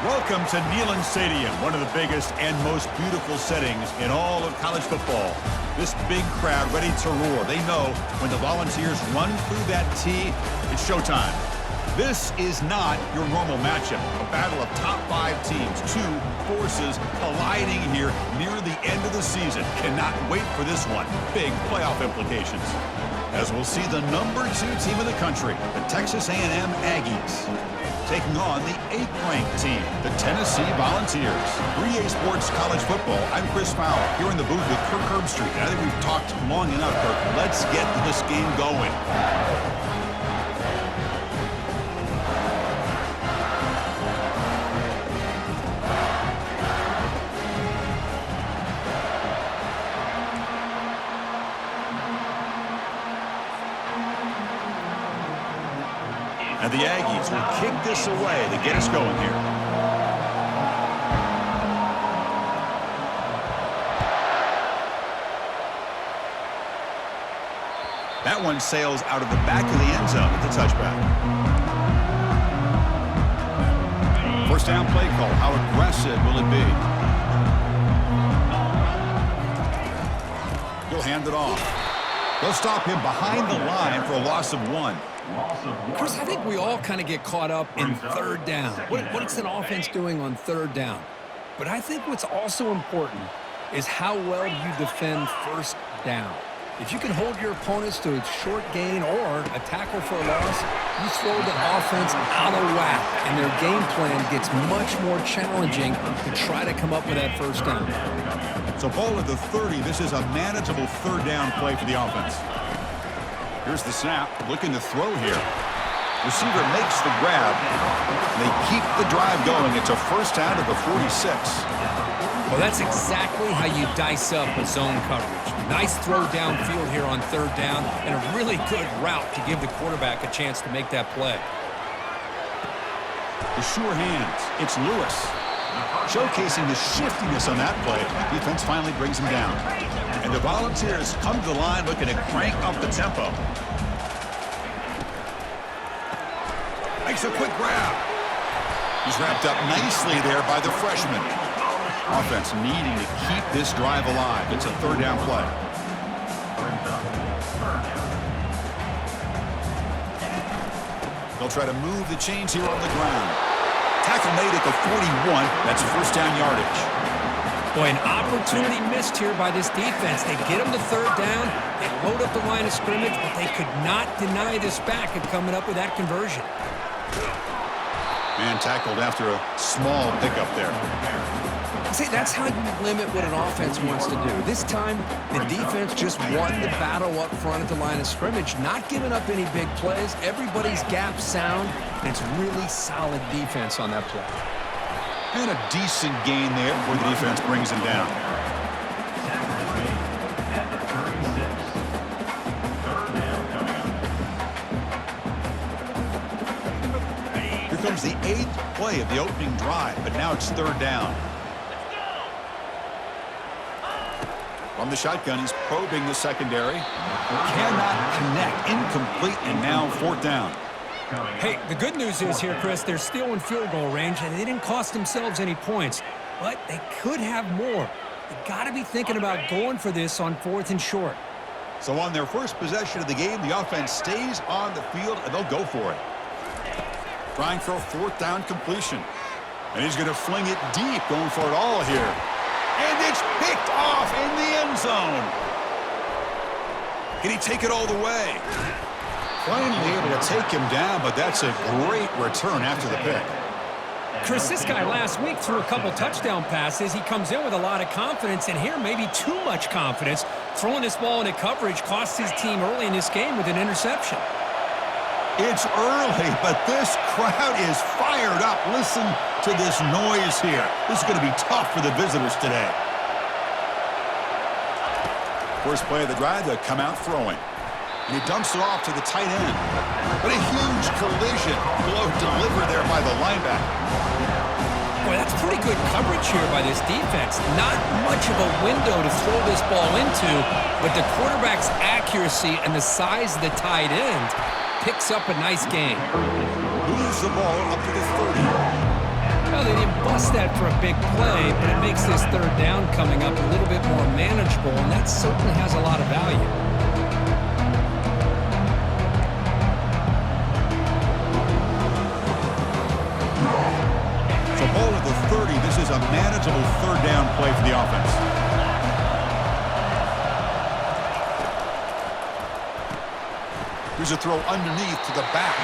Welcome to Neyland Stadium, one of the biggest and most beautiful settings in all of college football. This big crowd ready to roar. They know when the Volunteers run through that tee, it's showtime. This is not your normal matchup, a battle of top 5 teams, 2 forces colliding here near the end of the season. Cannot wait for this one. Big playoff implications. As we'll see the number 2 team in the country, the Texas A&M Aggies, taking on the 8th-ranked team, the Tennessee Volunteers. 3A Sports College Football, I'm Chris Fowler, here in the booth with Kirk Herbstreit. I think we've talked long enough, Kirk. Let's get this game going. And the Aggies will kick this away to get us going here. That one sails out of the back of the end zone at the touchback. First down play call. How aggressive will it be? He'll hand it off. They'll stop him behind the line for a loss of 1. Chris, I think we all kind of get caught up in third down. What's an offense doing on third down? But I think what's also important is how well you defend first down. If you can hold your opponents to a short gain or a tackle for a loss, you throw the offense out of whack, and their game plan gets much more challenging to try to come up with that first down. So ball at the 30. This is a manageable third down play for the offense. Here's the snap, looking to throw here. Receiver makes the grab. They keep the drive going. It's a first down to the 46. Well, that's exactly how you dice up a zone coverage. Nice throw downfield here on third down, and a really good route to give the quarterback a chance to make that play. The sure hands. It's Lewis. Showcasing the shiftiness on that play. Defense finally brings him down. And the Volunteers come to the line looking to crank up the tempo. Makes a quick grab. He's wrapped up nicely there by the freshman. Offense needing to keep this drive alive. It's a third down play. They'll try to move the chains here on the ground. Tackle made at the 41. That's first down yardage. Boy, an opportunity missed here by this defense. They get them to third down. They load up the line of scrimmage, but they could not deny this back of coming up with that conversion. Man tackled after a small pickup there. See, that's how you limit what an offense wants to do. This time, the defense just won the battle up front at the line of scrimmage, not giving up any big plays. Everybody's gap sound, and it's really solid defense on that play. And a decent gain there before the defense brings him down. Here comes the 8th play of the opening drive, but now it's third down. From the shotgun, he's probing the secondary. Cannot connect. Incomplete, and now fourth down. Hey, the good news is here, Chris, they're still in field goal range, and they didn't cost themselves any points, but they could have more. They got to be thinking about going for this on 4th and short. So on their first possession of the game, the offense stays on the field, and they'll go for it. Trying for a fourth down completion. And he's going to fling it deep, going for it all here. And it's picked off in the end zone. Can he take it all the way? Finally able to take him down, but that's a great return after the pick. Chris, this guy last week threw a couple touchdown passes. He comes in with a lot of confidence, and here maybe too much confidence. Throwing this ball into coverage cost his team early in this game with an interception. It's early, but this crowd is fired up. Listen to this noise here. This is going to be tough for the visitors today. First play of the drive, they'll come out throwing. And he dumps it off to the tight end. But a huge collision. Blow delivered there by the linebacker. Boy, that's pretty good coverage here by this defense. Not much of a window to throw this ball into, but the quarterback's accuracy and the size of the tight end picks up a nice gain. Moves the ball up to the 30. Well, they didn't bust that for a big play, but it makes this third down coming up a little bit more manageable, and that certainly has a lot of value. So ball at the 30. This is a manageable third down play for the offense. Here's a throw underneath to the back.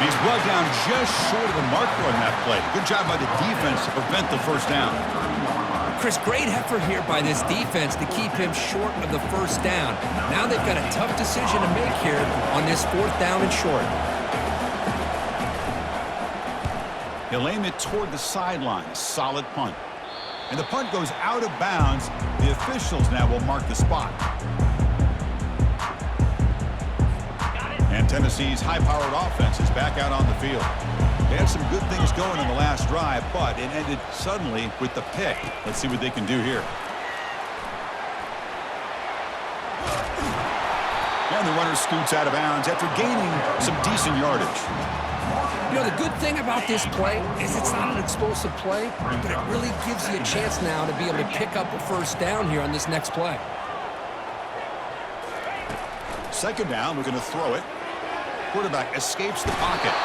And he's brought down just short of the marker on that play. Good job by the defense to prevent the first down. Chris, great effort here by this defense to keep him short of the first down. Now they've got a tough decision to make here on this fourth down and short. He'll aim it toward the sideline. A solid punt. And the punt goes out of bounds. The officials now will mark the spot. And Tennessee's high-powered offense is back out on the field. They had some good things going in the last drive, but it ended suddenly with the pick. Let's see what they can do here. And the runner scoots out of bounds after gaining some decent yardage. You know, the good thing about this play is it's not an explosive play, but it really gives you a chance now to be able to pick up a first down here on this next play. Second down, we're going to throw it. Quarterback escapes the pocket.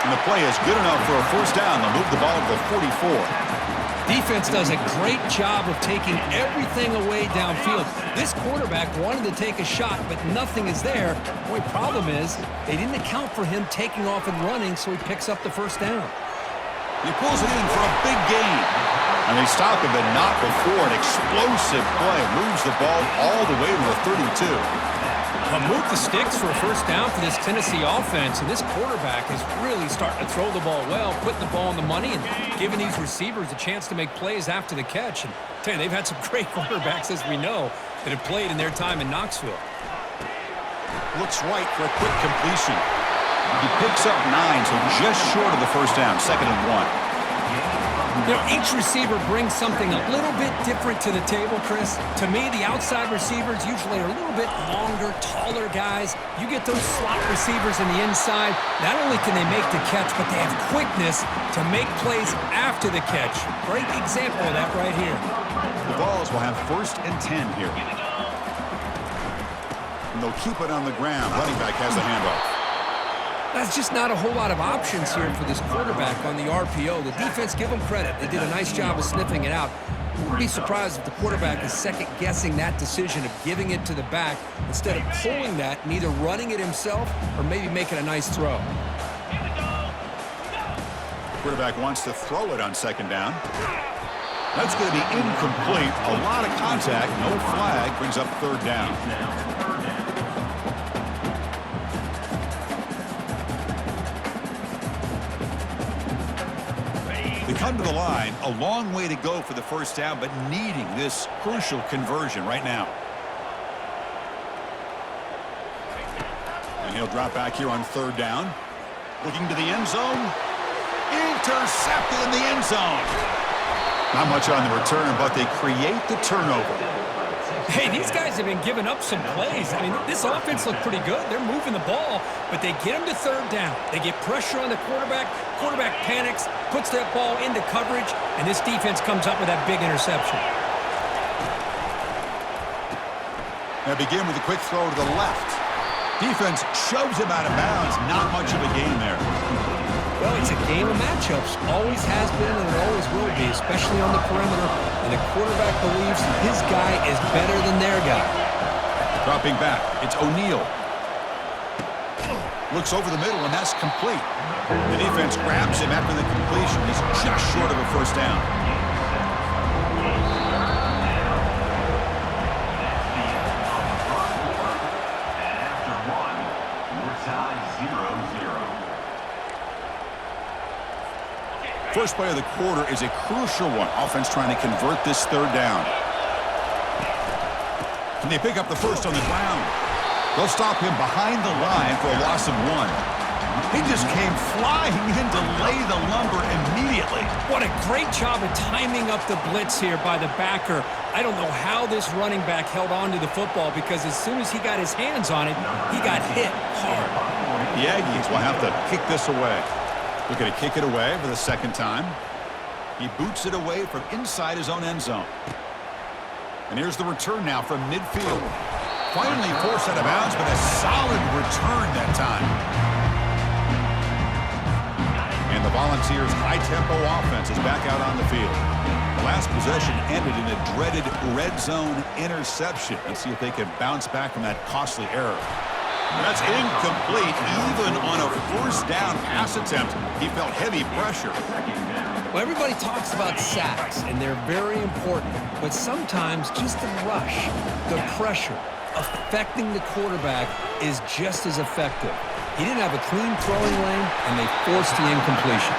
And the play is good enough for a first down. They'll move the ball to the 44. Defense does a great job of taking everything away downfield. This quarterback wanted to take a shot, but nothing is there. The only problem is they didn't account for him taking off and running, so he picks up the first down. He pulls it in for a big gain. And they stop him, but not before an explosive play. Moves the ball all the way to the 32. Move the sticks for a first down for this Tennessee offense, and this quarterback is really starting to throw the ball well, putting the ball on the money and giving these receivers a chance to make plays after the catch. And I tell you, they've had some great quarterbacks, as we know, that have played in their time in Knoxville. Looks right for a quick completion. He picks up 9, so just short of the first down, 2nd and 1. You know, each receiver brings something a little bit different to the table, Chris. To me, the outside receivers usually are a little bit longer, taller guys. You get those slot receivers in the inside. Not only can they make the catch, but they have quickness to make plays after the catch. Great example of that right here. The Vols will have 1st and 10 here. And they'll keep it on the ground. Running back has the handoff. That's just not a whole lot of options here for this quarterback on the RPO. The defense, give them credit. They did a nice job of sniffing it out. Wouldn't be surprised if the quarterback is second-guessing that decision of giving it to the back instead of pulling that and either running it himself or maybe making a nice throw. Quarterback wants to throw it on 2nd down. That's going to be incomplete. A lot of contact. No flag. Brings up 3rd down. They come to the line, a long way to go for the first down, but needing this crucial conversion right now. And he'll drop back here on 3rd down. Looking to the end zone. Intercepted in the end zone. Not much on the return, but they create the turnover. Hey, these guys have been giving up some plays. I mean, this offense looked pretty good. They're moving the ball, but they get them to 3rd down. They get pressure on the quarterback. Quarterback panics, puts that ball into coverage, and this defense comes up with that big interception. Now begin with a quick throw to the left. Defense shoves him out of bounds. Not much of a gain there. Well, it's a game of matchups. Always has been and it always will be, especially on the perimeter. And the quarterback believes his guy is better than their guy. Dropping back, it's O'Neal. Looks over the middle, and that's complete. The defense grabs him after the completion. He's just short of a first down. First play of the quarter is a crucial one. Offense trying to convert this 3rd down. Can they pick up the first on the ground? They'll stop him behind the line for a loss of 1. He just came flying in to lay the lumber immediately. What a great job of timing up the blitz here by the backer. I don't know how this running back held on to the football because as soon as he got his hands on it, he got hit hard. The Aggies will have to kick this away. They're going to kick it away for the 2nd time. He boots it away from inside his own end zone. And here's the return now from midfield. Finally forced out of bounds, but a solid return that time. And the Volunteers' high-tempo offense is back out on the field. The last possession ended in a dreaded red zone interception. Let's see if they can bounce back from that costly error. That's incomplete. Even on a first down pass attempt, he felt heavy pressure. Well, everybody talks about sacks, and they're very important. But sometimes just the rush, the pressure, affecting the quarterback is just as effective. He didn't have a clean throwing lane, and they forced the incompletion.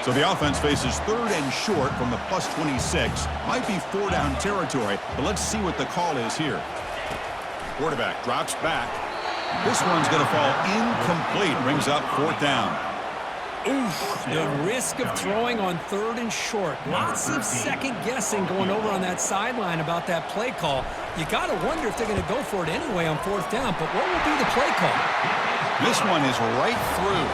So the offense faces third and short from the +26. Might be four-down territory, but let's see what the call is here. Quarterback drops back. This one's going to fall incomplete. Brings up fourth down. Oof, the risk of throwing on third and short. Lots of second guessing going over on that sideline about that play call. You got to wonder if they're going to go for it anyway on fourth down, but what will be the play call? This one is right through.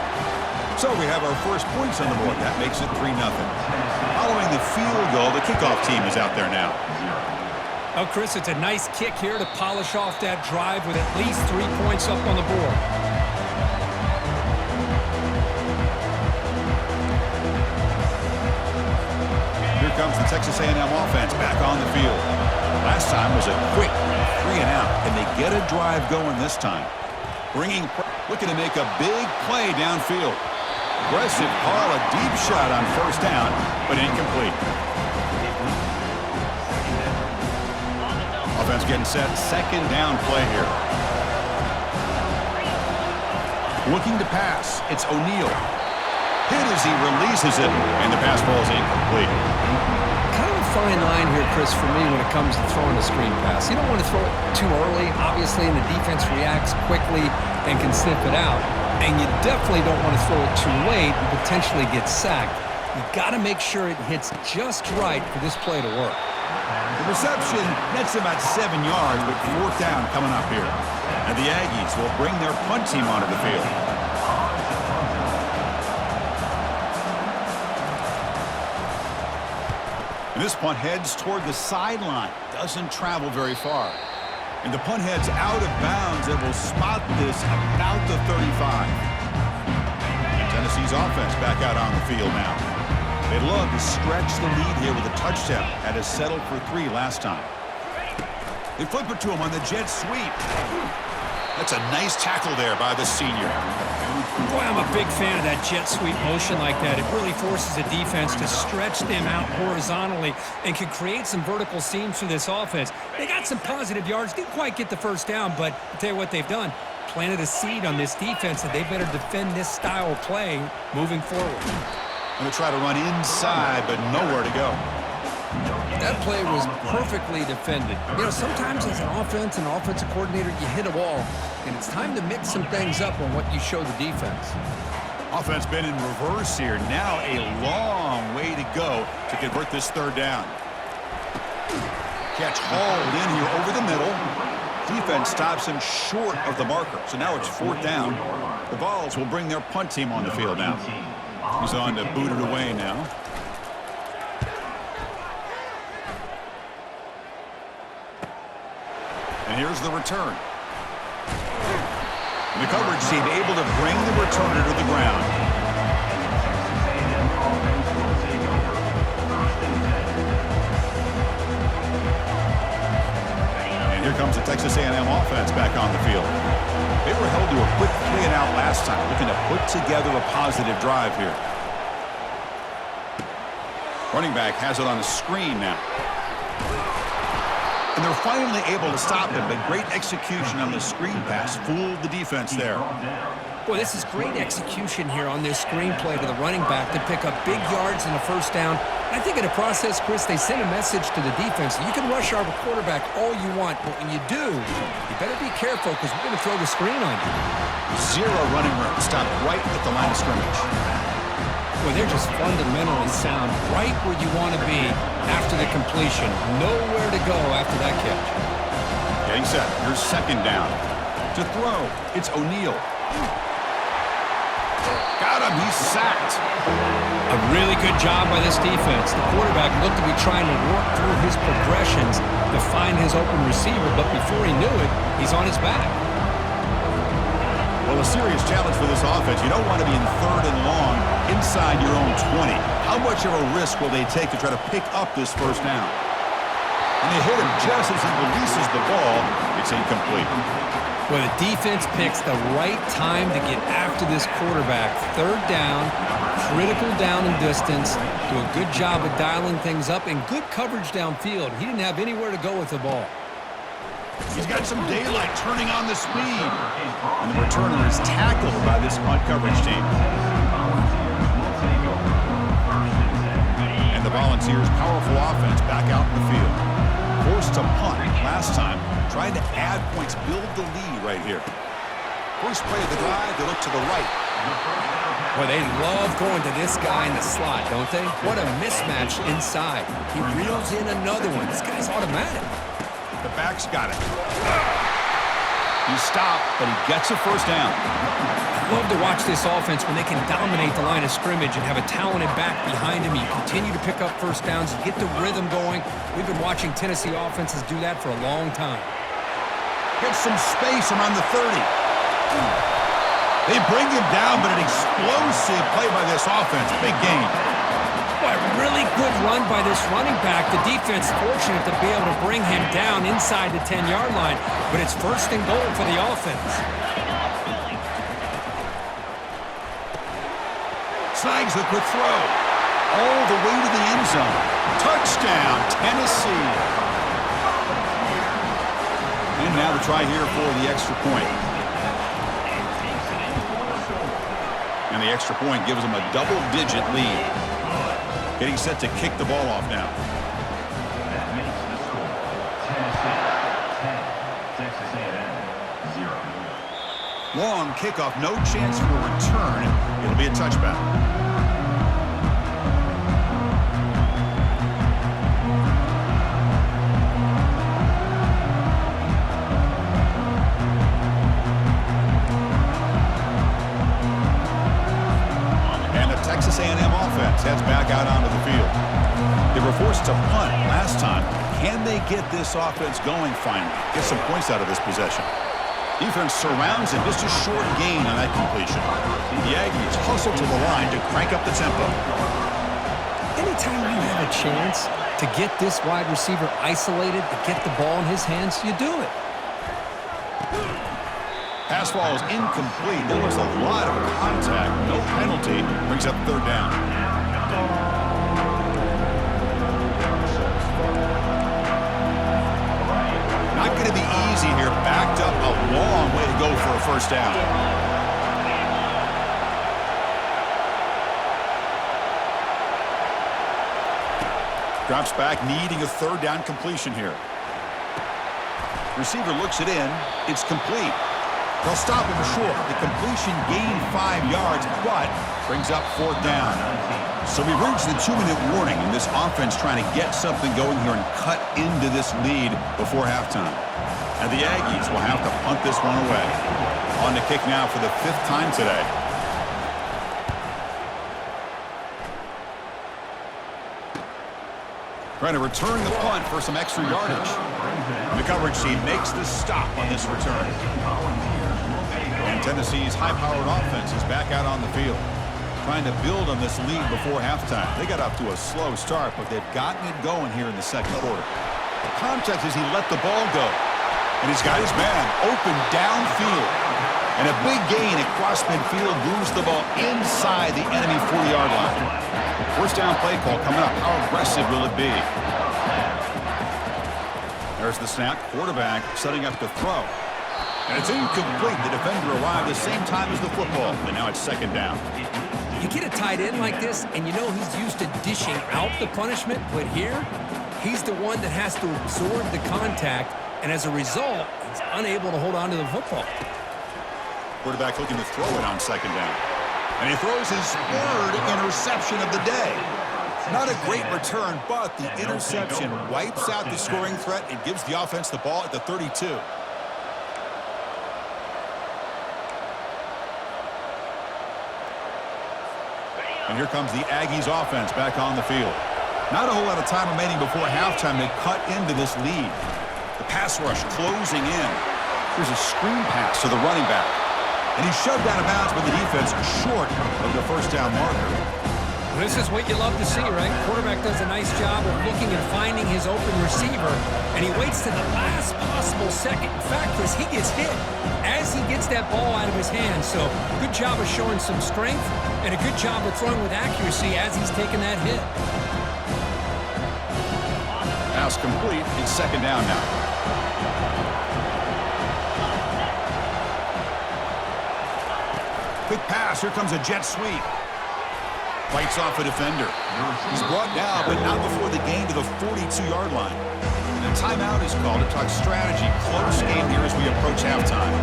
So we have our first points on the board. That makes it 3-0. Following the field goal, the kickoff team is out there now. Oh, Chris, it's a nice kick here to polish off that drive with at least 3 points up on the board. Here comes the Texas A&M offense back on the field. Last time was a quick 3 and out. Can they get a drive going this time? Looking to make a big play downfield. Aggressive call, a deep shot on first down, but incomplete. Offense getting set, second down play here. Looking to pass, it's O'Neal. Hit as he releases it, and the pass ball is incomplete. Kind of a fine line here, Chris, for me when it comes to throwing a screen pass. You don't want to throw it too early, obviously, and the defense reacts quickly and can sniff it out. And you definitely don't want to throw it too late and potentially get sacked. You got to make sure it hits just right for this play to work. The reception nets about 7 yards, but fourth down coming up here. And the Aggies will bring their punt team onto the field. And this punt heads toward the sideline. Doesn't travel very far. And the punt heads out of bounds and will spot this about the 35. And Tennessee's offense back out on the field now. They'd love to stretch the lead here with a touchdown. Had to settle for 3 last time. They flip it to him on the jet sweep. That's a nice tackle there by the senior. Boy, I'm a big fan of that jet sweep motion like that. It really forces the defense to stretch them out horizontally and can create some vertical seams for this offense. They got some positive yards. Didn't quite get the first down, but I'll tell you what they've done. Planted a seed on this defense that they better defend this style of play moving forward. Going to try to run inside, but nowhere to go. That play was perfectly defended. You know, sometimes as an offensive coordinator, you hit a wall, and it's time to mix some things up on what you show the defense. Offense been in reverse here. Now a long way to go to convert this third down. Catch hauled in here over the middle. Defense stops him short of the marker. So now it's fourth down. The Vols will bring their punt team on the field now. He's on to boot it away now. And here's the return. And the coverage team able to bring the returner to the ground. And here comes the Texas A&M offense back on the field. They were held to a quick 3 and out last time, looking to put together a positive drive here. Running back has it on the screen now. And they're finally able to stop him, but great execution on the screen pass. Fooled the defense there. Boy, this is great execution here on this screenplay to the running back to pick up big yards in the first down. I think in the process, Chris, they send a message to the defense. You can rush our quarterback all you want, but when you do, you better be careful because we're going to throw the screen on you. Zero running room. Stopped right at the line of scrimmage. Well, they're just fundamentally sound right where you want to be after the completion. Nowhere to go after that catch. Getting set. Here's second down. To throw, it's O'Neal. Got him, he's sacked. A really good job by this defense. The quarterback looked to be trying to work through his progressions to find his open receiver, but before he knew it, he's on his back. Well, a serious challenge for this offense. You don't want to be in 3rd and long inside your own 20. How much of a risk will they take to try to pick up this first down? And they hit him just as he releases the ball. It's incomplete. Well, the defense picks the right time to get after this quarterback. 3rd down, critical down and distance. Do a good job of dialing things up and good coverage downfield. He didn't have anywhere to go with the ball. He's got some daylight turning on the speed. And the returner is tackled by this punt coverage team. And the Volunteers' powerful offense back out in the field. Forced to punt last time, trying to add points, build the lead right here. First play of the drive, they look to the right. Well, they love going to this guy in the slot, don't they? What a mismatch inside. He reels in another one. This guy's automatic. The back's got it. He stopped, but he gets a first down. I love to watch this offense when they can dominate the line of scrimmage and have a talented back behind him. You continue to pick up first downs, you get the rhythm going. We've been watching Tennessee offenses do that for a long time. Gets some space around the 30. They bring him down, but an explosive play by this offense. Big gain. Boy, a really good run by this running back. The defense fortunate to be able to bring him down inside the 10-yard line, but it's 1st and goal for the offense. Snags the quick throw. All the way to the end zone. Touchdown, Tennessee. And now the try here for the extra point. And the extra point gives them a double-digit lead. Getting set to kick the ball off now. Long kickoff, no chance for a return. It'll be a touchback. And the Texas A&M offense heads back out onto the field. They were forced to punt last time. Can they get this offense going finally? Get some points out of this possession. Defense surrounds him. Just a short gain on that completion. The Aggies hustle to the line to crank up the tempo. Anytime you have a chance to get this wide receiver isolated, to get the ball in his hands, you do it. Pass ball is incomplete. There was a lot of contact. No penalty. Brings up 3rd down. Not going to be easy here. Backed up a long way to go for a first down. Drops back, needing a 3rd down completion here. Receiver looks it in. It's complete. They'll stop him short. The completion gained 5 yards, but brings up 4th down. So we've reached the 2-minute warning, and this offense trying to get something going here and cut into this lead before halftime. And the Aggies will have to punt this one away. On the kick now for the 5th time today. Trying to return the punt for some extra yardage. The coverage team makes the stop on this return. And Tennessee's high-powered offense is back out on the field, trying to build on this lead before halftime. They got off to a slow start, but they've gotten it going here in the 2nd quarter. The context is he let the ball go, and he's got his man open downfield. And a big gain across midfield moves the ball inside the enemy 40-yard line. First down play call coming up. How aggressive will it be? There's the snap. Quarterback setting up to throw. And it's incomplete. The defender arrived the same time as the football, but now it's 2nd down. You get a tight end like this, and you know he's used to dishing out the punishment, but here, he's the one that has to absorb the contact, and as a result, he's unable to hold on to the football. Quarterback looking to throw it on 2nd down. And he throws his 3rd interception of the day. Not a great return, but the interception wipes out the scoring threat and gives the offense the ball at the 32. And here comes the Aggies offense back on the field. Not a whole lot of time remaining before halftime to cut into this lead. The pass rush closing in. Here's a screen pass to the running back. And he's shoved out of bounds with the defense short of the first down marker. This is what you love to see, right? Quarterback does a nice job of looking and finding his open receiver, and he waits to the last possible second. In fact, Chris, he gets hit as he gets that ball out of his hand. So good job of showing some strength and a good job of throwing with accuracy as he's taking that hit. Pass complete. It's second down now. Quick pass. Here comes a jet sweep. Fights off a defender. He's brought down, but not before the gain to the 42-yard line. And a timeout is called to talk strategy. Close game here as we approach halftime.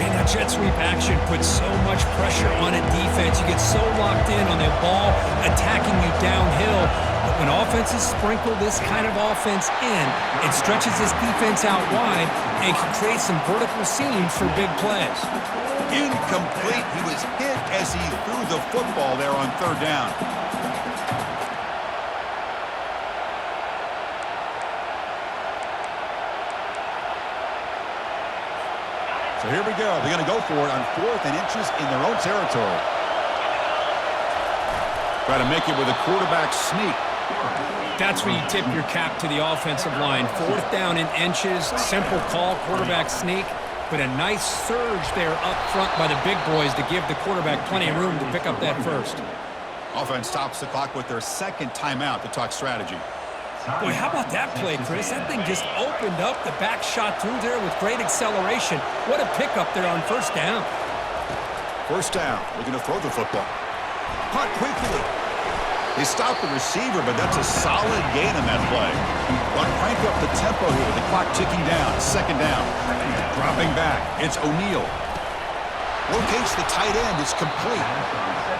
Man, that jet sweep action puts so much pressure on a defense. You get so locked in on the ball attacking you downhill. But when offenses sprinkle this kind of offense in, it stretches this defense out wide and can create some vertical seams for big plays. Incomplete. He was hit as he threw the football there on third down. So here we go. They're going to go for it on 4th and inches in their own territory. Try to make it with a quarterback sneak. That's where you tip your cap to the offensive line. 4th down in inches, simple call, quarterback sneak. But a nice surge there up front by the big boys to give the quarterback plenty of room to pick up that first. Offense stops the clock with their second timeout to talk strategy. Boy, how about that play, Chris? That thing just opened up. The back shot through there with great acceleration. What a pickup there on first down. First down. Looking to throw the football. Caught quickly. They stopped the receiver, but that's a solid gain on that play. They'll crank up the tempo here with the clock ticking down. Second down. Dropping back. It's O'Neal. Locates the tight end. It's complete.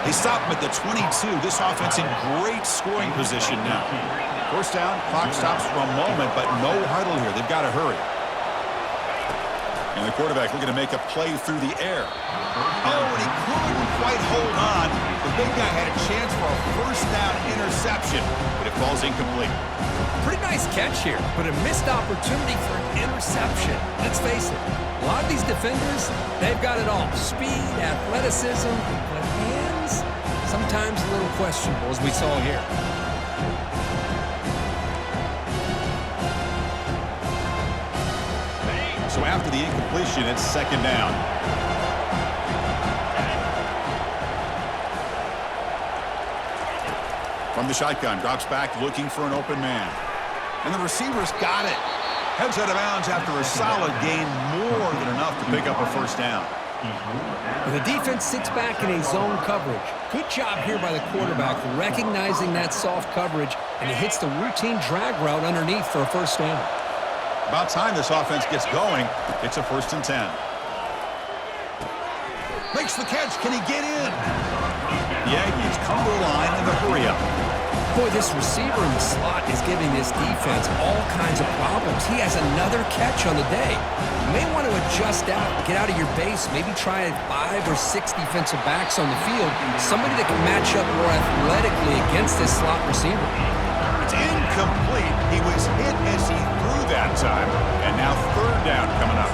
They stop him at the 22. This offense in great scoring position now. First down. Clock stops for a moment, but no huddle here. They've got to hurry. And the quarterback looking to make a play through the air. Oh, and he couldn't quite hold on. The big guy had a chance for a first down interception, but it falls incomplete. Pretty nice catch here, but a missed opportunity for an interception. Let's face it, a lot of these defenders, they've got it all. Speed, athleticism, but hands, sometimes a little questionable, as we saw here. So after the incompletion, it's second down. From the shotgun, drops back looking for an open man. And the receiver's got it. Heads out of bounds after a solid gain, more than enough to pick up a first down. The defense sits back in a zone coverage. Good job here by the quarterback recognizing that soft coverage, and he hits the routine drag route underneath for a first down. About time this offense gets going. It's a 1st and 10. Makes the catch. Can he get in? The Aggies come to the line in the hurry-up. Boy, this receiver in the slot is giving this defense all kinds of problems. He has another catch on the day. You may want to adjust out, get out of your base, maybe try 5 or 6 defensive backs on the field, somebody that can match up more athletically against this slot receiver. It's incomplete. He was hit as he threw that time. And now third down coming up.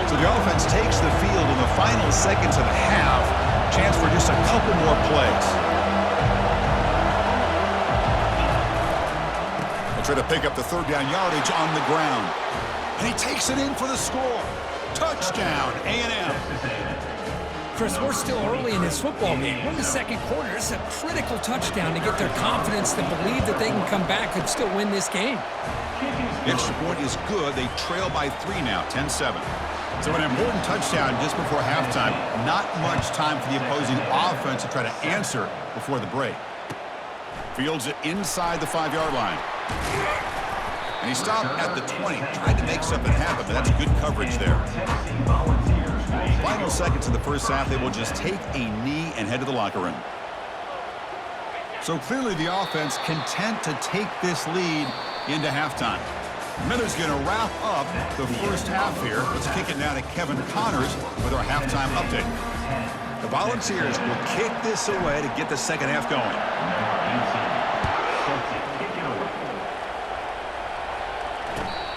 So the offense takes the field in the final seconds of the half. Chance for just a couple more plays. They try to pick up the third down yardage on the ground. And he takes it in for the score. Touchdown, A&M. Chris, we're still early in this football game. We're in the second quarter. It's a critical touchdown to get their confidence to believe that they can come back and still win this game. The extra point is good. They trail by 3 now, 10-7. So an important touchdown just before halftime. Not much time for the opposing offense to try to answer before the break. Fields it inside the 5-yard line. And he stopped at the 20. Tried to make something happen, but that's good coverage there. Final seconds of the first half, they will just take a knee and head to the locker room. So clearly the offense content to take this lead into halftime. Miller's going to wrap up the first half here. Let's kick it now to Kevin Connors with our halftime update. The Volunteers will kick this away to get the second half going.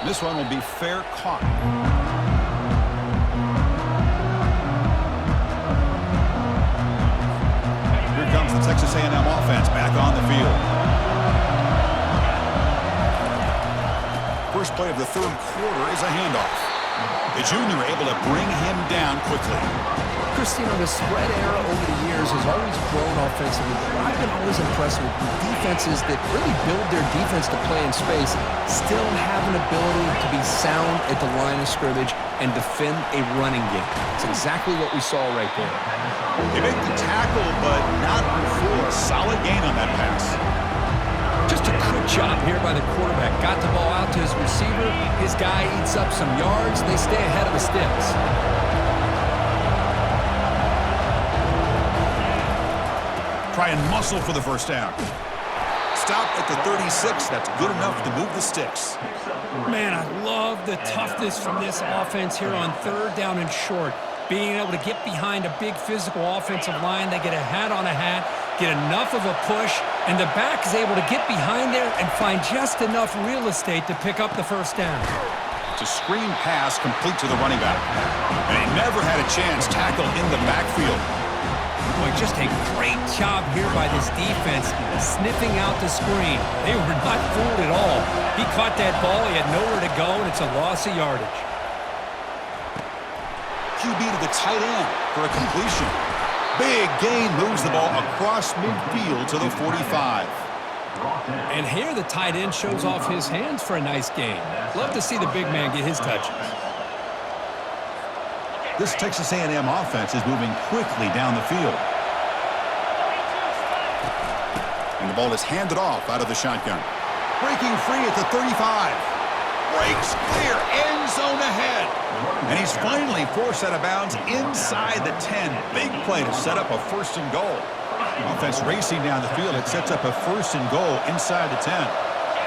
This one will be fair caught. Here comes the Texas A&M offense back on the field. First play of the third quarter is a handoff. The junior able to bring him down quickly. Christine, the spread era over the years has always grown offensively, but I've been always impressed with defenses that really build their defense to play in space, still have an ability to be sound at the line of scrimmage and defend a running game. It's exactly what we saw right there. They make the tackle, but not before a solid gain on that pass. Just a good job here by the quarterback. Got the ball out to his receiver. His guy eats up some yards. They stay ahead of the sticks. Try and muscle for the first down. Stop at the 36. That's good enough to move the sticks. Man, I love the toughness from this offense here on third down and short. Being able to get behind a big physical offensive line. They get a hat on a hat, get enough of a push, and the back is able to get behind there and find just enough real estate to pick up the first down. It's a screen pass complete to the running back. And he never had a chance tackled in the backfield. Boy, just a great job here by this defense, sniffing out the screen. They were not fooled at all. He caught that ball, he had nowhere to go, and it's a loss of yardage. QB to the tight end for a completion. Big gain moves the ball across midfield to the 45. And here the tight end shows off his hands for a nice gain. Love to see the big man get his touches. This Texas A&M offense is moving quickly down the field. And the ball is handed off out of the shotgun. Breaking free at the 35. Breaks clear, end zone ahead. And he's finally forced out of bounds inside the 10. Big play to set up a first and goal. Offense racing down the field. It sets up a first and goal inside the 10.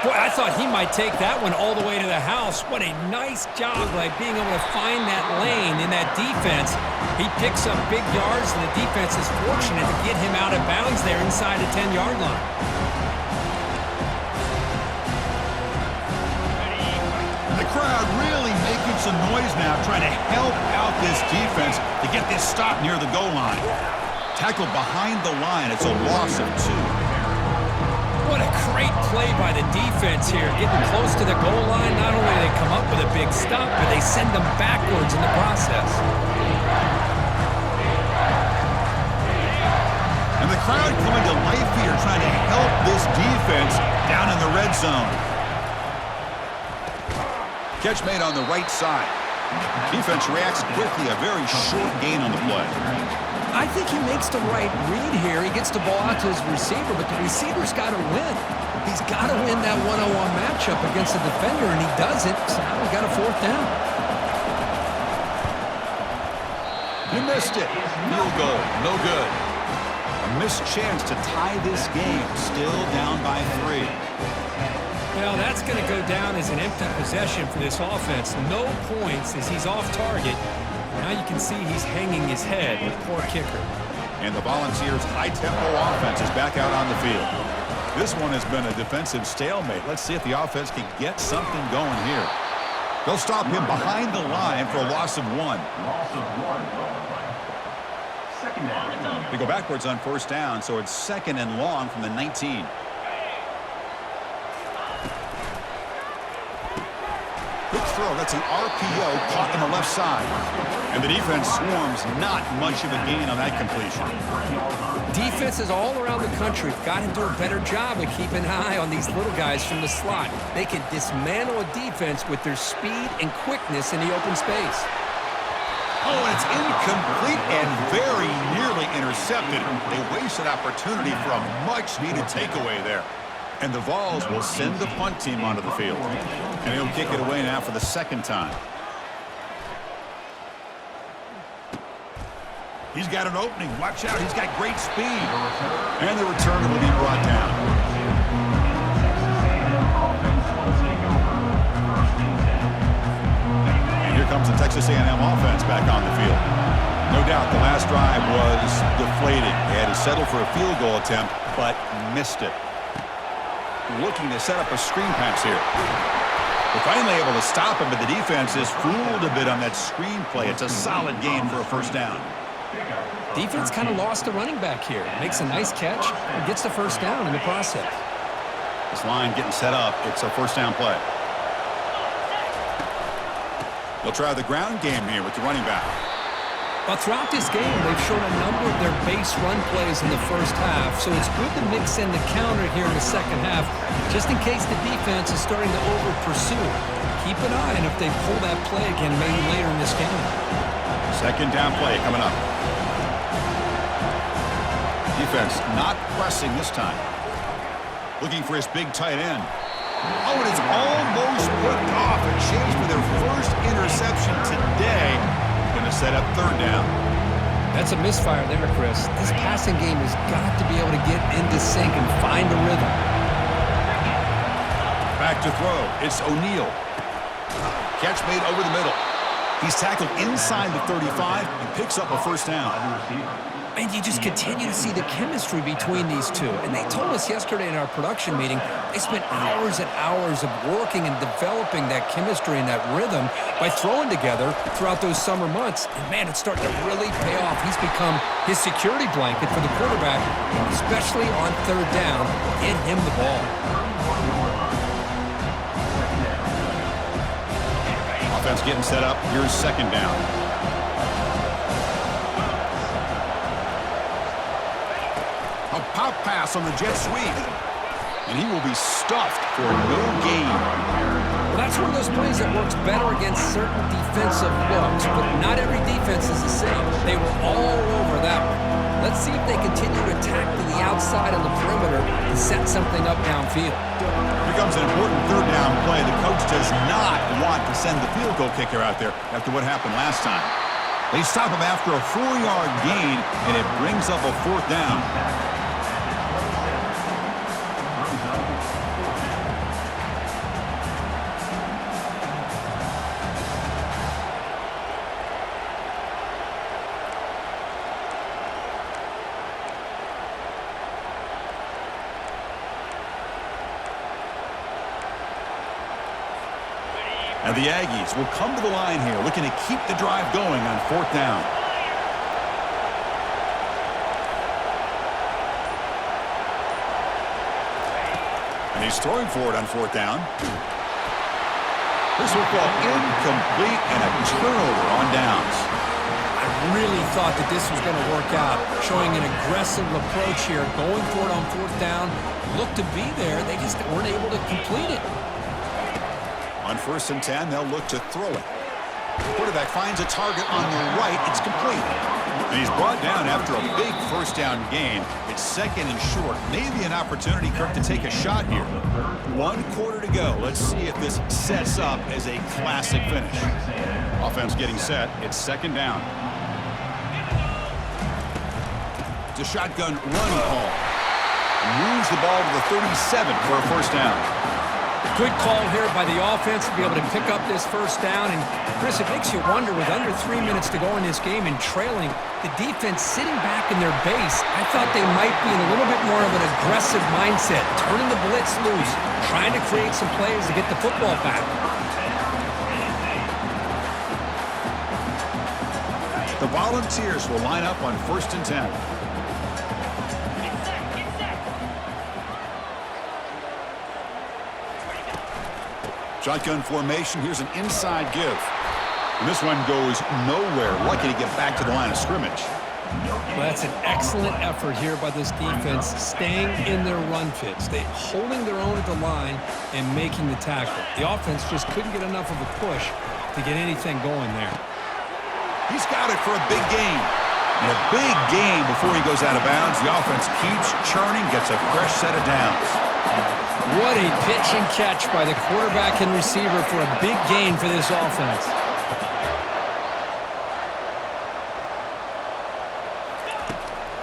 Boy, I thought he might take that one all the way to the house. What a nice job, like being able to find that lane in that defense. He picks up big yards, and the defense is fortunate to get him out of bounds there inside the 10-yard line. The crowd really making some noise now, trying to help out this defense to get this stop near the goal line. Tackle behind the line. It's a loss of 2. What a great play by the defense here. Getting close to the goal line, not only do they come up with a big stop, but they send them backwards in the process. And the crowd coming to life here, trying to help this defense down in the red zone. Catch made on the right side. Defense reacts quickly, a very short gain on the play. I think he makes the right read here. He gets the ball out to his receiver, but the receiver's got to win. He's got to win that one-on-one matchup against the defender, and he does it. So now we got a fourth down. He missed it. Field goal, no good. A missed chance to tie this game, still down by 3. Well, that's going to go down as an empty possession for this offense. No points as he's off target. Now you can see he's hanging his head, the poor kicker. And the Volunteers' high-tempo offense is back out on the field. This one has been a defensive stalemate. Let's see if the offense can get something going here. They'll stop him behind the line for a loss of 1. They go backwards on first down, so it's second and long from the 19. Quick throw, that's an RPO caught on the left side. And the defense swarms, not much of a gain on that completion. Defenses all around the country have got to do a better job of keeping an eye on these little guys from the slot. They can dismantle a defense with their speed and quickness in the open space. Oh, and it's incomplete and very nearly intercepted. They wasted opportunity for a much-needed takeaway there. And the Vols will send the punt team onto the field. And he'll kick it away now for the second time. He's got an opening. Watch out. He's got great speed. And the return will be brought down. And here comes the Texas A&M offense back on the field. No doubt the last drive was deflating. They had to settle for a field goal attempt, but missed it. Looking to set up a screen pass here. They're finally able to stop him, but the defense is fooled a bit on that screen play. It's a solid gain for a first down. Defense kind of lost the running back here. Makes a nice catch and gets the first down in the process. This line getting set up. It's a first down play. They'll try the ground game here with the running back. But throughout this game, they've shown a number of their base run plays in the first half, so it's good to mix in the counter here in the second half, just in case the defense is starting to over-pursue. Keep an eye on if they pull that play again maybe later in this game. Second down play coming up. Defense not pressing this time. Looking for his big tight end. Oh, and it's almost worked off. A chance for their first interception today. Going to set up third down. That's a misfire there, Chris. This passing game has got to be able to get into sync and find a rhythm. Back to throw. It's O'Neal. Catch made over the middle. He's tackled inside the 35 and picks up a first down. And you just continue to see the chemistry between these two. And they told us yesterday in our production meeting, they spent hours and hours of working and developing that chemistry and that rhythm by throwing together throughout those summer months. And, man, it's starting to really pay off. He's become his security blanket for the quarterback, especially on third down. Get him the ball. Offense getting set up. Here's second down. A pop pass on the jet sweep. And he will be stuffed for no gain. Well, that's one of those plays that works better against certain defensive looks, but not every defense is the same. They were all over that one. Let's see if they continue to attack to the outside on the perimeter and set something up downfield. Here comes an important third down play. The coach does not want to send the field goal kicker out there after what happened last time. They stop him after a 4-yard gain, and it brings up a fourth down. And the Aggies will come to the line here, looking to keep the drive going on fourth down. And he's throwing for it on fourth down. This will fall incomplete and a turnover on downs. I really thought that this was going to work out, showing an aggressive approach here, going for it on fourth down. Looked to be there. They just weren't able to complete it. On first and 10, they'll look to throw it. The quarterback finds a target on the right. It's complete. And he's brought down after a big first down gain. It's second and short. Maybe an opportunity, Kirk, to take a shot here. 1 quarter to go. Let's see if this sets up as a classic finish. Offense getting set. It's second down. It's a shotgun run call. Moves the ball to the 37 for a first down. Good call here by the offense to be able to pick up this first down. And, Chris, it makes you wonder, with under 3 minutes to go in this game and trailing, the defense sitting back in their base, I thought they might be in a little bit more of an aggressive mindset, turning the blitz loose, trying to create some plays to get the football back. The Volunteers will line up on first and 10. Shotgun formation. Here's an inside give. And this one goes nowhere. Lucky to get back to the line of scrimmage. Well, that's an excellent effort here by this defense, staying in their run fits. They holding their own at the line and making the tackle. The offense just couldn't get enough of a push to get anything going there. He's got it for a big gain. And a big gain before he goes out of bounds. The offense keeps churning, gets a fresh set of downs. What a pitch and catch by the quarterback and receiver for a big gain for this offense.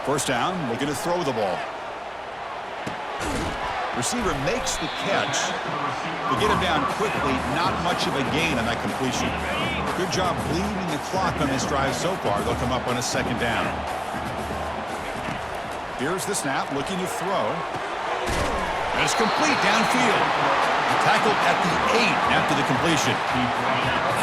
First down, looking to throw the ball. Receiver makes the catch. They get him down quickly, not much of a gain on that completion. Good job bleeding the clock on this drive so far. They'll come up on a second down. Here's the snap, looking to throw. And it's complete downfield. Tackled at the 8 after the completion.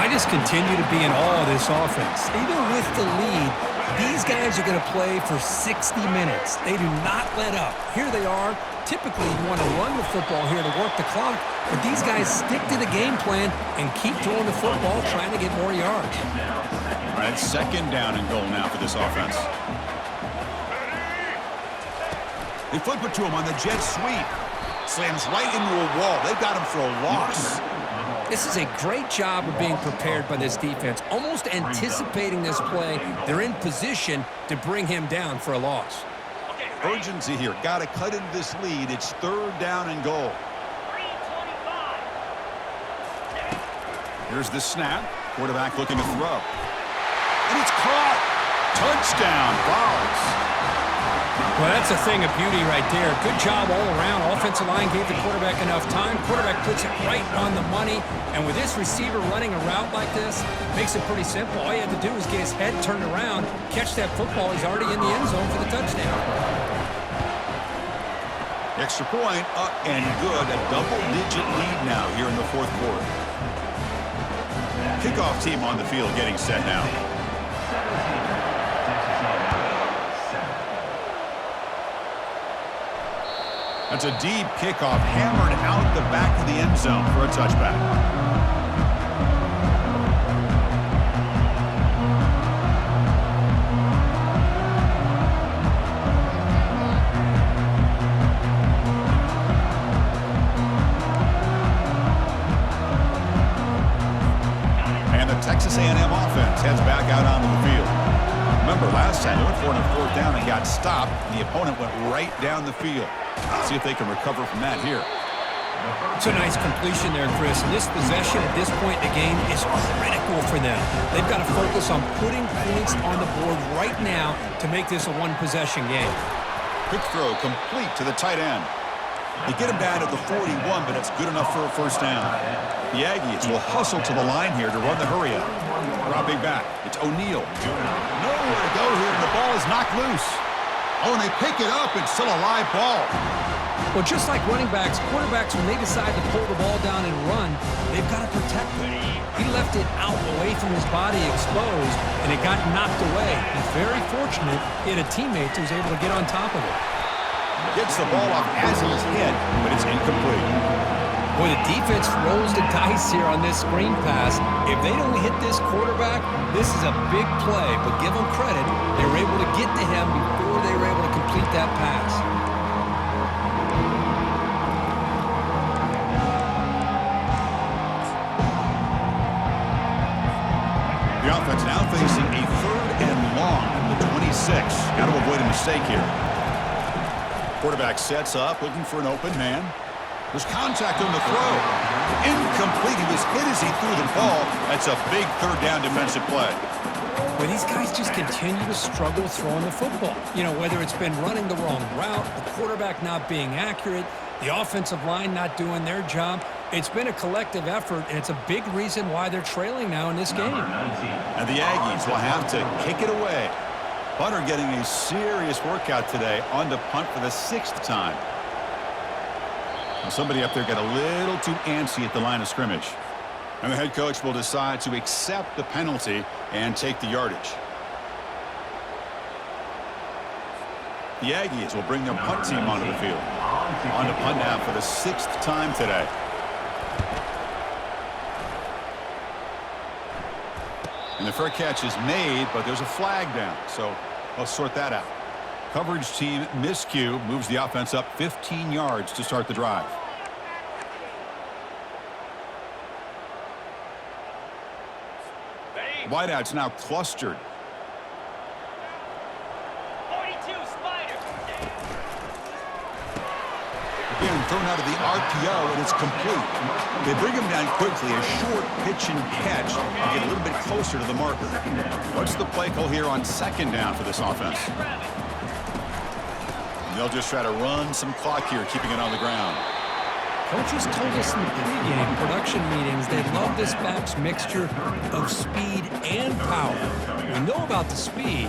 I just continue to be in awe of this offense. Even with the lead, these guys are going to play for 60 minutes. They do not let up. Here they are. Typically, you want to run the football here to work the clock, but these guys stick to the game plan and keep throwing the football, trying to get more yards. All right, second down and goal now for this offense. They flip it to him on the jet sweep. Slams right into a wall. They've got him for a loss. This is a great job of being prepared by this defense, almost anticipating this play. They're in position to bring him down for a loss. Urgency here. Got to cut into this lead. It's third down and goal. Here's the snap. Quarterback looking to throw. And it's caught. Touchdown, Vols. Well, that's a thing of beauty right there. Good job all around. Offensive line gave the quarterback enough time. Quarterback puts it right on the money. And with this receiver running a route like this, makes it pretty simple. All you have to do is get his head turned around, catch that football. He's already in the end zone for the touchdown. Extra point up and good. A double-digit lead now here in the fourth quarter. Kickoff team on the field getting set now. That's a deep kickoff, hammered out the back of the end zone for a touchback. And the Texas A&M offense heads back out onto the field. Remember, last time they went for it on fourth down and got stopped, and the opponent went right down the field. See if they can recover from that here. It's a nice completion there, Chris. And this possession at this point in the game is critical for them. They've got to focus on putting points on the board right now to make this a one-possession game. Quick throw complete to the tight end. They get him down at the 41, but it's good enough for a first down. The Aggies will hustle to the line here to run the hurry up. Dropping back. It's O'Neal. Nowhere to go here, and the ball is knocked loose. Oh, and they pick it up. It's still a live ball. Well, just like running backs, quarterbacks, when they decide to pull the ball down and run, they've got to protect it. He left it out away from his body exposed, and it got knocked away. He's very fortunate he had a teammate who was able to get on top of it. Gets the ball off as he was hit, but it's incomplete. Boy, the defense rolls the dice here on this screen pass. If they don't hit this quarterback, this is a big play. But give them credit, they were able to get to him before they were able to complete that pass. The offense now facing a third and long at the 26. Got to avoid a mistake here. Quarterback sets up, looking for an open man. There's contact on the throw. Incomplete. He was hit as he threw the ball. That's a big third down defensive play. Well, these guys just continue to struggle throwing the football. You know, whether it's been running the wrong route, the quarterback not being accurate, the offensive line not doing their job. It's been a collective effort, and it's a big reason why they're trailing now in this game. And the Aggies will have to kick it away. Punter getting a serious workout today on the punt for the 6th time. Somebody up there got a little too antsy at the line of scrimmage. And the head coach will decide to accept the penalty and take the yardage. The Aggies will bring their punt team onto the field. On to punt now for the 6th time today. And the fair catch is made, but there's a flag down. So let's sort that out. Coverage team miscue moves the offense up 15 yards to start the drive. Wideouts now clustered. 42 Spider. Again, thrown out of the RPO, and it's complete. They bring him down quickly, a short pitch and catch to get a little bit closer to the marker. What's the play call here on second down for this offense? They'll just try to run some clock here, keeping it on the ground. Coaches told us in the pregame production meetings they love this back's mixture of speed and power. We know about the speed,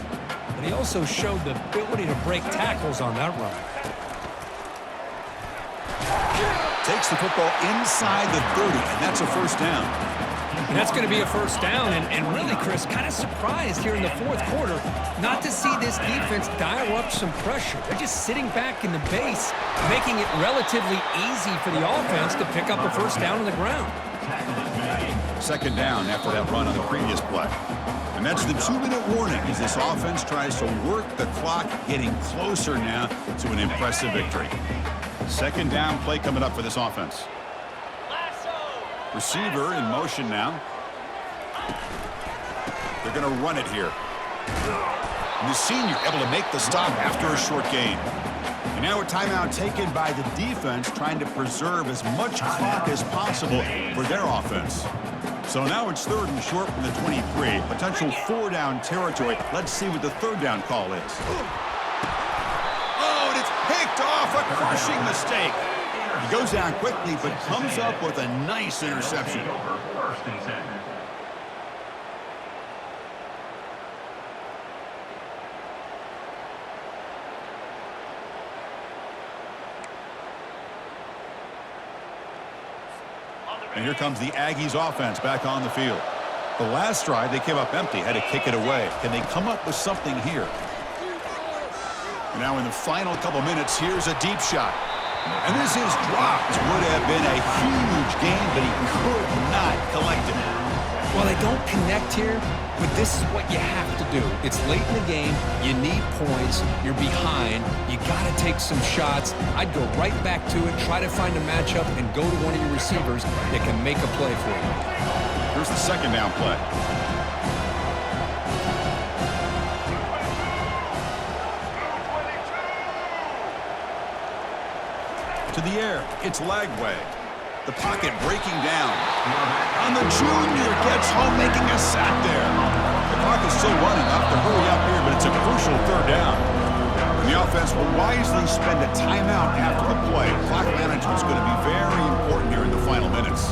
but he also showed the ability to break tackles on that run. Takes the football inside the 30, and that's a first down. And that's going to be a first down, and really, Chris, kind of surprised here in the fourth quarter not to see this defense dial up some pressure. They're just sitting back in the base, making it relatively easy for the offense to pick up a first down on the ground. Second down after that run on the previous play. And that's the 2-minute warning as this offense tries to work the clock, getting closer now to an impressive victory. Second down play coming up for this offense. Receiver in motion now. They're going to run it here. And the senior able to make the stop after a short gain. And now a timeout taken by the defense, trying to preserve as much clock as possible for their offense. So now it's third and short from the 23. Potential 4-down territory. Let's see what the third down call is. Oh, and it's picked off. A crushing mistake. He goes down quickly, but comes up with a nice interception. And here comes the Aggies offense back on the field. The last drive, they came up empty, had to kick it away. Can they come up with something here? And now in the final couple minutes, here's a deep shot. And this is dropped. Would have been a huge gain, but he could not collect it. Well, they don't connect here, but this is what you have to do. It's late in the game. You need points. You're behind. You got to take some shots. I'd go right back to it, try to find a matchup, and go to one of your receivers that can make a play for you. Here's the second down play. To the air, it's Lagway. The pocket breaking down. And the junior gets home, making a sack there. The clock is still running. Have to hurry up here, but it's a crucial third down. And the offense will wisely spend a timeout after the play. Clock management is going to be very important here in the final minutes.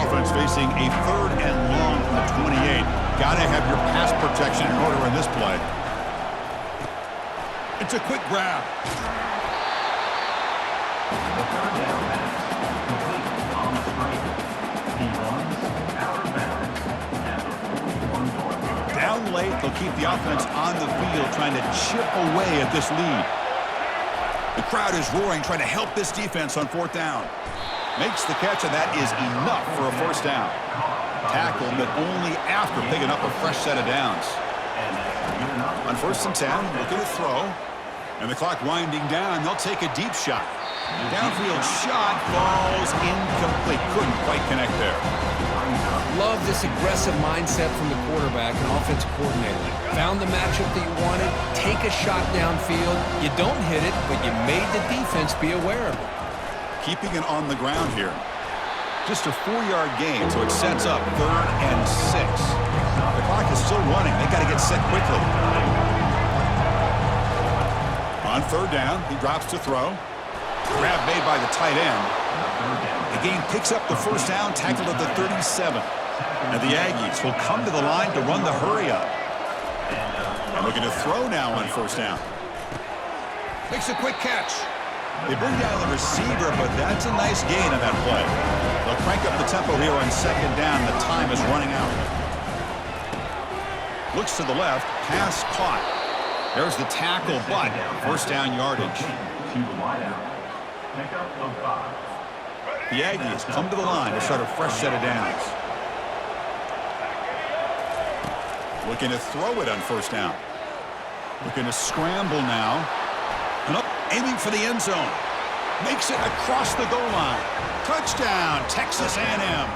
Offense facing a third and long from the 28. Got to have your pass protection in order in this play. It's a quick grab. The third down pass complete on the strike. He runs out of bounds at the 41-yard line. Down late, they'll keep the offense on the field, trying to chip away at this lead. The crowd is roaring, trying to help this defense on fourth down. Makes the catch, and that is enough for a first down. Tackled, but only after picking up a fresh set of downs. On first and 10, looking to throw. And the clock winding down, they'll take a deep shot. Downfield shot falls incomplete. Couldn't quite connect there. Love this aggressive mindset from the quarterback and offensive coordinator. Found the matchup that you wanted, take a shot downfield. You don't hit it, but you made the defense be aware of it. Keeping it on the ground here. Just a 4-yard gain, so it sets up third and 6. The clock is still running. They got to get set quickly. On third down, he drops to throw. Grab made by the tight end. The game picks up the first down, tackled at the 37. And the Aggies will come to the line to run the hurry up. And looking to throw now on first down. Makes a quick catch. They bring down the receiver, but that's a nice gain on that play. They'll crank up the tempo here on second down. The time is running out. Looks to the left, pass caught. There's the tackle, but first down yardage. The Aggies come to the line to start a fresh set of downs. Looking to throw it on first down. Looking to scramble now. And up, aiming for the end zone. Makes it across the goal line. Touchdown, Texas A&M.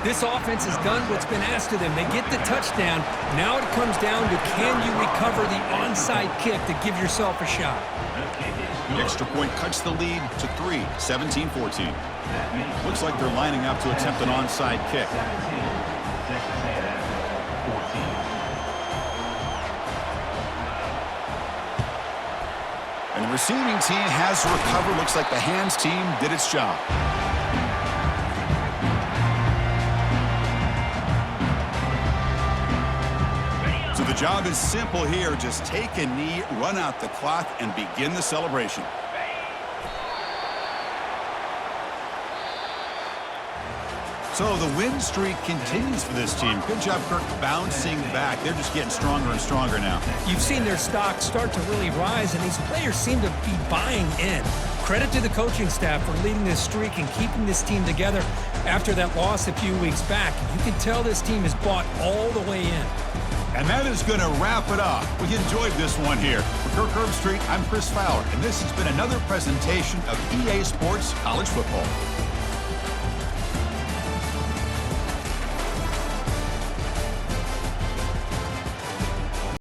This offense has done what's been asked of them. They get the touchdown. Now it comes down to, can you recover the onside kick to give yourself a shot? The extra point cuts the lead to 3, 17-14. Looks like they're lining up to attempt an onside kick. receiving team has to recover. Looks like the hands team did its job. So the job is simple here. Just take a knee, run out the clock, and begin the celebration. So the win streak continues for this team. Good job, Kirk, bouncing back. They're just getting stronger and stronger now. You've seen their stock start to really rise, and these players seem to be buying in. Credit to the coaching staff for leading this streak and keeping this team together after that loss a few weeks back. You can tell this team is bought all the way in. And that is going to wrap it up. We enjoyed this one here. For Kirk Herbstreit, I'm Chris Fowler, and this has been another presentation of EA Sports College Football.